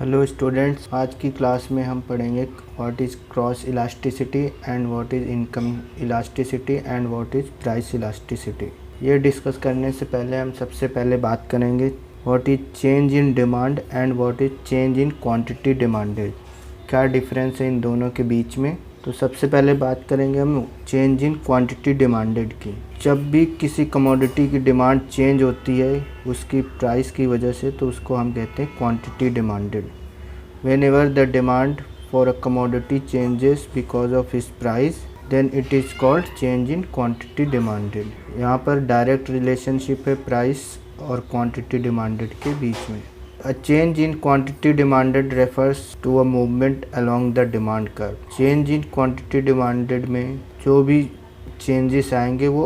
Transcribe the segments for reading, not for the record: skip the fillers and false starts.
Hello students, आज की class में हम पढ़ेंगे what is cross elasticity and what is income elasticity and what is price elasticity. ये डिस्कस करने से पहले हम सबसे पहले बात करेंगे what is change in demand and what is change in quantity demanded. क्या डिफरेंस है इन दोनों के बीच में। तो सबसे पहले बात करेंगे हम चेंज इन क्वांटिटी डिमांडेड की। जब भी किसी कमोडिटी की डिमांड चेंज होती है उसकी प्राइस की वजह से, तो उसको हम कहते हैं quantity demanded. Whenever the demand for a commodity changes because of its price, then it is called change in quantity demanded. यहाँ पर डायरेक्ट रिलेशनशिप है प्राइस और क्वांटिटी डिमांडेड के बीच में। A change in quantity demanded refers to a movement along the demand curve. Change in quantity demanded में जो भी changes आएंगे वो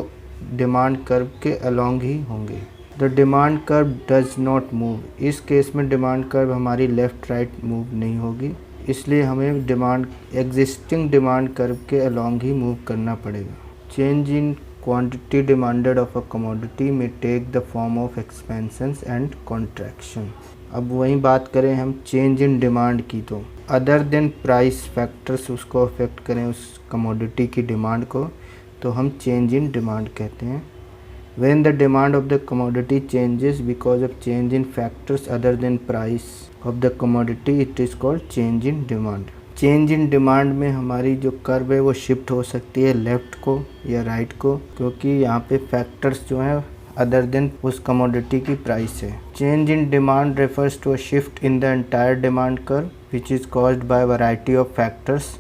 demand curve के along ही होंगे। The demand curve does not move. इस केस में demand curve हमारी left right move नहीं होगी, इसलिए हमें existing demand curve के along ही move करना पड़ेगा। Change in quantity demanded of a commodity may take the form of expansions and contraction. अब वहीं बात करें हम चेंज इन डिमांड की, तो अदर देन प्राइस फैक्टर्स उसको अफेक्ट करें उस कमोडिटी की डिमांड को, तो हम चेंज इन डिमांड कहते हैं। When the demand of the commodity changes because of change in factors other than price of the commodity, it is called change in demand. Change in demand में हमारी जो curve है वो shift हो सकती है लेफ़्ट को या राइट को, क्योंकि यहाँ पे फैक्टर्स जो हैं अदर देन उस कमोडिटी की प्राइस है। Change in demand refers to a shift in the entire demand curve which is caused by variety of factors,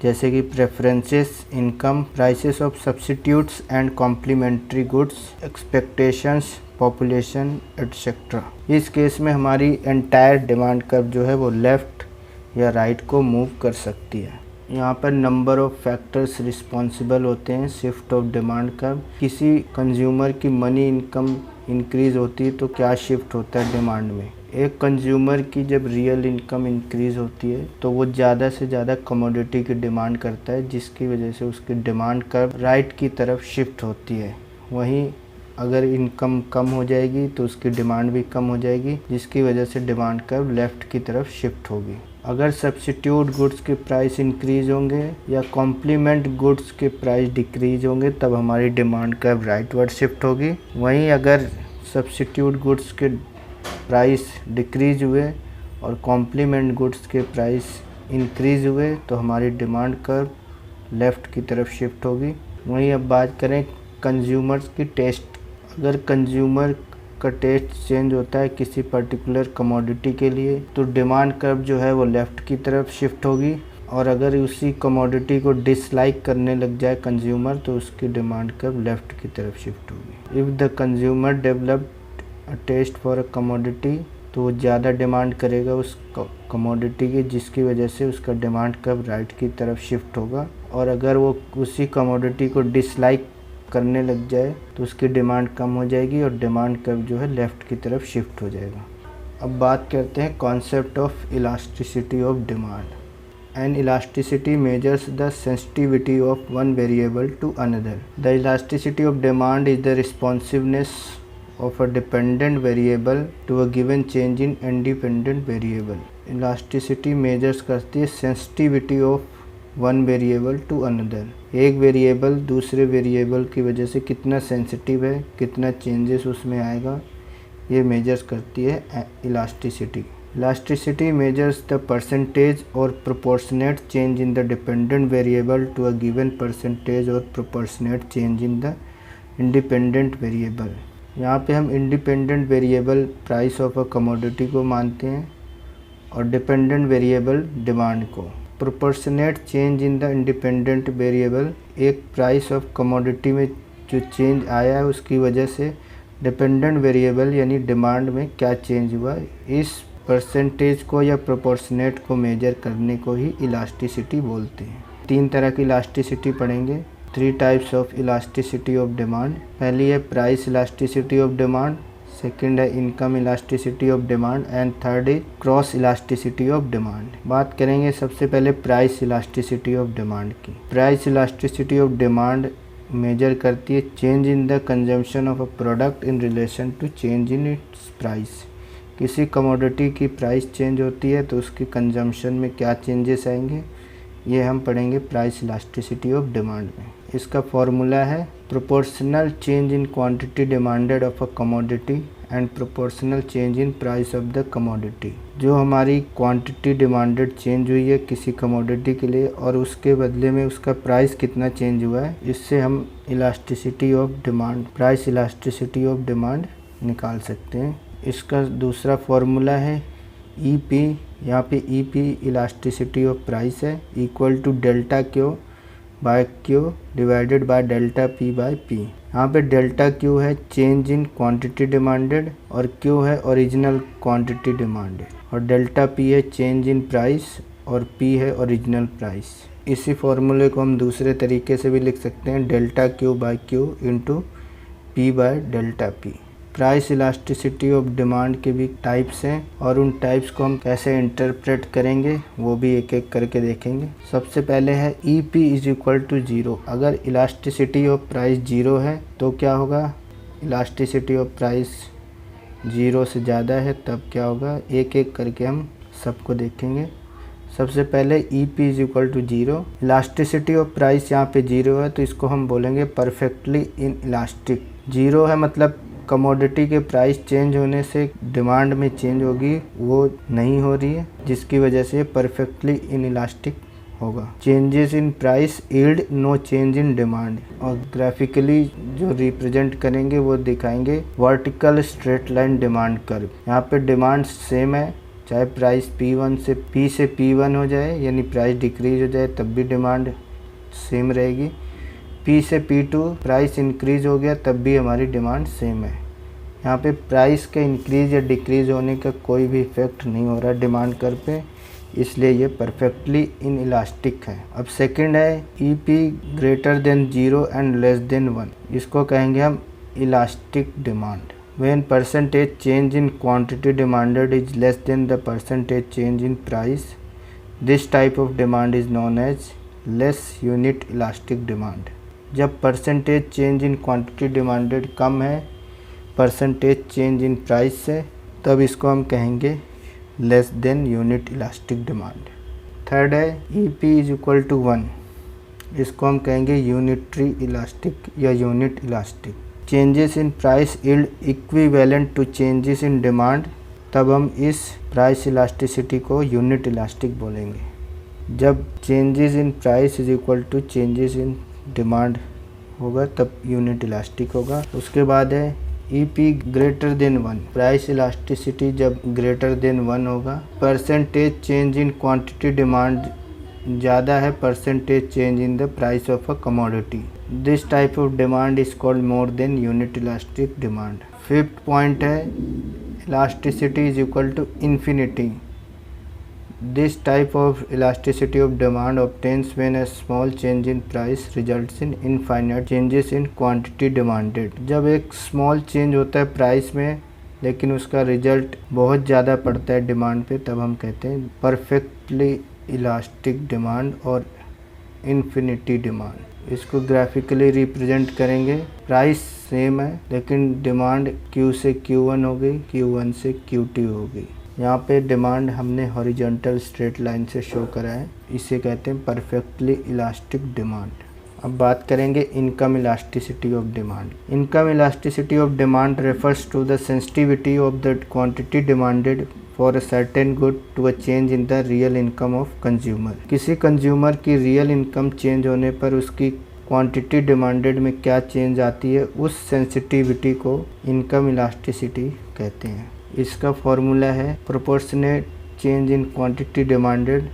जैसे कि preferences, income, prices of substitutes and complementary goods, expectations, population etcetera. इस case में हमारी entire demand curve जो है वो left या right को मूव कर सकती है। यहाँ पर नंबर ऑफ फैक्टर्स रिस्पॉन्सिबल होते हैं शिफ्ट ऑफ डिमांड कर्व। किसी कंज्यूमर की मनी इनकम इंक्रीज़ होती है तो क्या शिफ्ट होता है डिमांड में। एक कंज्यूमर की जब रियल इनकम इंक्रीज़ होती है तो वो ज़्यादा से ज़्यादा कमोडिटी की डिमांड करता है, जिसकी वजह से उसकी डिमांड कर्व राइट की तरफ शिफ्ट होती है। वहीं अगर इनकम कम हो जाएगी तो उसकी डिमांड भी कम हो जाएगी, जिसकी वजह से डिमांड कर्व लेफ़्ट की तरफ शिफ्ट होगी। अगर सब्स्टिट्यूट गुड्स के प्राइस इंक्रीज होंगे या कॉम्प्लीमेंट गुड्स के प्राइस डिक्रीज होंगे तब हमारी डिमांड कर्व राइटवर्ड शिफ्ट होगी। वहीं अगर सब्स्टिट्यूट गुड्स के प्राइस डिक्रीज हुए और कॉम्प्लीमेंट गुड्स के प्राइस इंक्रीज हुए तो हमारी डिमांड कर्व लेफ़्ट की तरफ शिफ्ट होगी। वहीं अब बात करें कंज्यूमर्स की टेस्ट। अगर कंज्यूमर का टेस्ट चेंज होता है किसी पर्टिकुलर कमोडिटी के लिए तो डिमांड कर्व जो है वो लेफ़्ट की तरफ शिफ्ट होगी, और अगर उसी कमोडिटी को डिसलाइक करने लग जाए कंज्यूमर तो उसकी डिमांड कर्व लेफ़्ट की तरफ शिफ्ट होगी। If the consumer developed a taste for a commodity, तो वो ज़्यादा डिमांड करेगा उस कमोडिटी की, जिसकी वजह से उसका डिमांड कर्व राइट की तरफ शिफ्ट होगा। और अगर वो उसी कमोडिटी को डिसलाइक करने लग जाए तो उसकी डिमांड कम हो जाएगी और डिमांड कर्व जो है लेफ़्ट की तरफ शिफ्ट हो जाएगा। अब बात करते हैं concept of elasticity of demand. An elasticity measures the sensitivity of one variable to another. The elasticity of demand is the responsiveness of a dependent variable to a given change in independent variable. Elasticity measures करती है sensitivity of one variable to another. एक variable दूसरे variable की वजह से कितना sensitive है, कितना चेंजेस उसमें आएगा, ये मेजर्स करती है elasticity. Elasticity measures the percentage or proportionate change in the dependent variable to a given percentage or proportionate change in the independent variable. यहाँ पे हम independent variable price of a commodity को मानते हैं और डिपेंडेंट वेरिएबल डिमांड को। Proportionate change in the independent variable, एक price of commodity में जो चेंज आया है उसकी वजह से डिपेंडेंट वेरिएबल यानी डिमांड में क्या चेंज हुआ, इस परसेंटेज को या प्रोपोर्शनेट को मेजर करने को ही इलास्टिसिटी बोलते हैं। तीन तरह की इलास्टिसिटी पढ़ेंगे। 3 types of elasticity of demand. पहली है price elasticity of demand, second है income elasticity of demand and third है क्रॉस इलास्टिसिटी ऑफ डिमांड। बात करेंगे सबसे पहले प्राइस इलास्टिसिटी ऑफ डिमांड की। Price elasticity of demand measure करती है change in the consumption of a product in relation to change in its price. किसी commodity की प्राइस चेंज होती है तो उसकी कंजम्पशन में क्या चेंजेस आएंगे, ये हम पढ़ेंगे प्राइस इलास्टिसिटी ऑफ डिमांड में। इसका फॉर्मूला है proportional change in quantity demanded of a commodity and proportional change in price of the commodity. जो हमारी क्वांटिटी डिमांडेड चेंज हुई है किसी कमोडिटी के लिए और उसके बदले में उसका प्राइस कितना चेंज हुआ है, इससे हम elasticity of demand, price elasticity of demand निकाल सकते हैं। इसका दूसरा फॉर्मूला है ईपी, यहाँ पे ईपी इलास्टिसिटी ऑफ प्राइस है, equal to delta Q by Q divided by delta P by P. यहाँ पे डेल्टा क्यू है चेंज इन क्वांटिटी डिमांडेड और क्यू है ओरिजिनल क्वांटिटी डिमांडेड और डेल्टा पी है चेंज इन प्राइस और P है ओरिजिनल प्राइस। इसी फॉर्मूले को हम दूसरे तरीके से भी लिख सकते हैं, delta Q by Q into P by delta P. Price elasticity of demand के भी टाइप्स हैं और उन टाइप्स को हम कैसे इंटरप्रेट करेंगे वो भी एक एक करके देखेंगे। सबसे पहले है E P is equal to zero. अगर इलास्टिसिटी ऑफ प्राइस ज़ीरो है तो क्या होगा, इलास्टिसिटी ऑफ प्राइस ज़ीरो से ज़्यादा है तब क्या होगा, एक एक करके हम सबको देखेंगे। सबसे पहले E P is equal to zero, elasticity of price यहाँ पे ज़ीरो है तो इसको हम बोलेंगे परफेक्टली इन इलास्टिक। ज़ीरो है मतलब कमोडिटी के प्राइस चेंज होने से डिमांड में चेंज होगी, वो नहीं हो रही है, जिसकी वजह से परफेक्टली इन इलास्टिक होगा। Changes in price yield no change in demand, और ग्राफिकली जो रिप्रेजेंट करेंगे वो दिखाएंगे vertical straight line demand curve. यहाँ पे डिमांड सेम है, चाहे प्राइस P1 से P1 हो जाए यानी प्राइस डिक्रीज हो जाए तब भी डिमांड सेम रहेगी। P से P2 प्राइस इंक्रीज हो गया तब भी हमारी डिमांड सेम है। यहाँ पे प्राइस के इंक्रीज या डिक्रीज होने का कोई भी इफेक्ट नहीं हो रहा डिमांड कर्व पे, इसलिए ये परफेक्टली इन इलास्टिक है। अब सेकंड है EP greater then 0 and less than 1। इसको कहेंगे हम elastic demand. When percentage change in quantity demanded is less than the percentage change in price, this type of demand is known as less unit elastic demand. जब percentage change in quantity demanded कम है percentage change in price से, तब इसको हम कहेंगे less than unit elastic demand. Third है EP is equal to 1। इसको हम कहेंगे यूनिटरी इलास्टिक या unit elastic. Changes in price yield equivalent to changes in demand, तब हम इस प्राइस इलास्टिसिटी को यूनिट इलास्टिक बोलेंगे। जब changes in price is equal to changes in demand होगा तब यूनिट इलास्टिक होगा। उसके बाद है EP greater than 1। Price elasticity जब ग्रेटर देन 1 होगा, percentage change in quantity demand ज़्यादा है percentage change in the price of a commodity, this type of demand is called more than unit elastic demand. Fifth point है elasticity is equal to infinity. This type of elasticity of demand obtains when a small change in price results in infinite changes in quantity demanded। जब एक small change होता है price में लेकिन उसका result बहुत ज़्यादा पड़ता है डिमांड पे, तब हम कहते हैं परफेक्टली इलास्टिक डिमांड और इन्फिनिटी डिमांड। इसको ग्राफिकली रिप्रेजेंट करेंगे, प्राइस सेम है लेकिन डिमांड Q से Q1 हो गई, Q1 से Q2 हो गई। यहाँ पे डिमांड हमने हॉरिजॉन्टल स्ट्रेट लाइन से शो करा है, इसे कहते हैं परफेक्टली इलास्टिक डिमांड। अब बात करेंगे income elasticity of demand. Income elasticity of demand refers to the sensitivity of the quantity demanded for a certain good to a change in the real income of consumer. किसी consumer की real income change होने पर उसकी quantity demanded में क्या change आती है, उस सेंसिटिविटी को इनकम इलास्टिसिटी कहते हैं। इसका फॉर्मूला है proportionate change in quantity demanded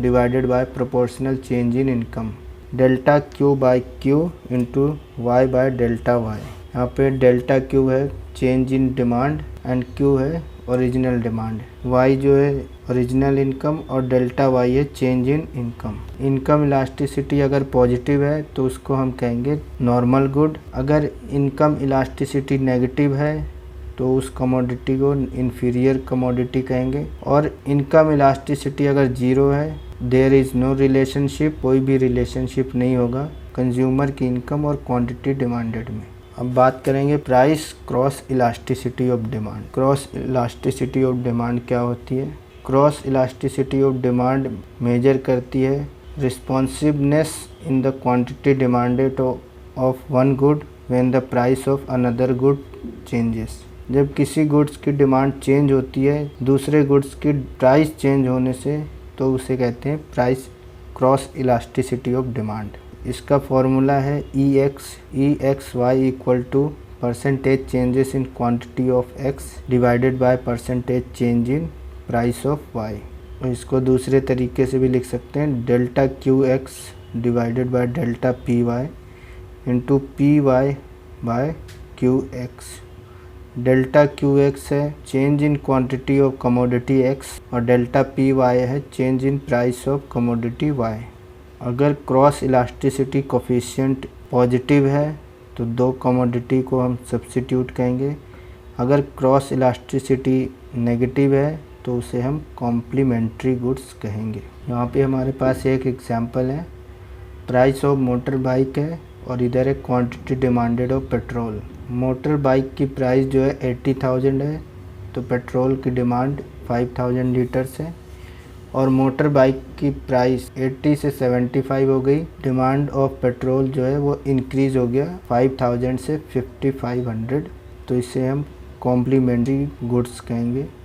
divided by proportional change in income, delta Q by Q into Y by delta Y. यहाँ पे डेल्टा क्यू है change in demand and Q है original demand, Y जो है original income और delta Y है change in income. Income elasticity अगर positive है तो उसको हम कहेंगे नॉर्मल गुड, अगर इनकम इलास्टिसिटी नेगेटिव है तो उस कमोडिटी को इन्फीरियर कमोडिटी कहेंगे। और इनकम इलास्टिसिटी अगर ज़ीरो है, देयर इज़ नो रिलेशनशिप, कोई भी रिलेशनशिप नहीं होगा कंज्यूमर की इनकम और क्वांटिटी डिमांडेड में। अब बात करेंगे price cross elasticity of demand. Cross elasticity of demand क्या होती है? Cross elasticity of demand measure करती है responsiveness in the quantity demanded of one good when the price of another good changes. जब किसी गुड्स की डिमांड चेंज होती है दूसरे गुड्स की प्राइस चेंज होने से, तो उसे कहते हैं price cross elasticity of demand. इसका फॉर्मूला है EXY equal to percentage changes in quantity of X divided by percentage change in price of Y। और इसको दूसरे तरीके से भी लिख सकते हैं delta QX divided by delta PY into PY by QX। Delta QX है change in quantity of commodity X और डेल्टा PY है change in price of commodity Y। अगर क्रॉस इलास्टिसिटी कोफिशिएंट पॉजिटिव है तो दो कमोडिटी को हम substitute कहेंगे। अगर क्रॉस इलास्टिसिटी नेगेटिव है तो उसे हम कॉम्प्लीमेंट्री गुड्स कहेंगे। यहाँ पे हमारे पास एक एग्जांपल है, प्राइस ऑफ मोटर बाइक है और इधर है quantity demanded of petrol. Motor bike की प्राइस जो है 80,000 है, तो पेट्रोल की डिमांड 5,000 लीटर्स है और मोटर बाइक की प्राइस 80 से 75 हो गई। डिमांड ऑफ पेट्रोल जो है वो इंक्रीज़ हो गया 5,000 से 5,500, तो इसे हम कॉम्प्लीमेंट्री गुड्स कहेंगे।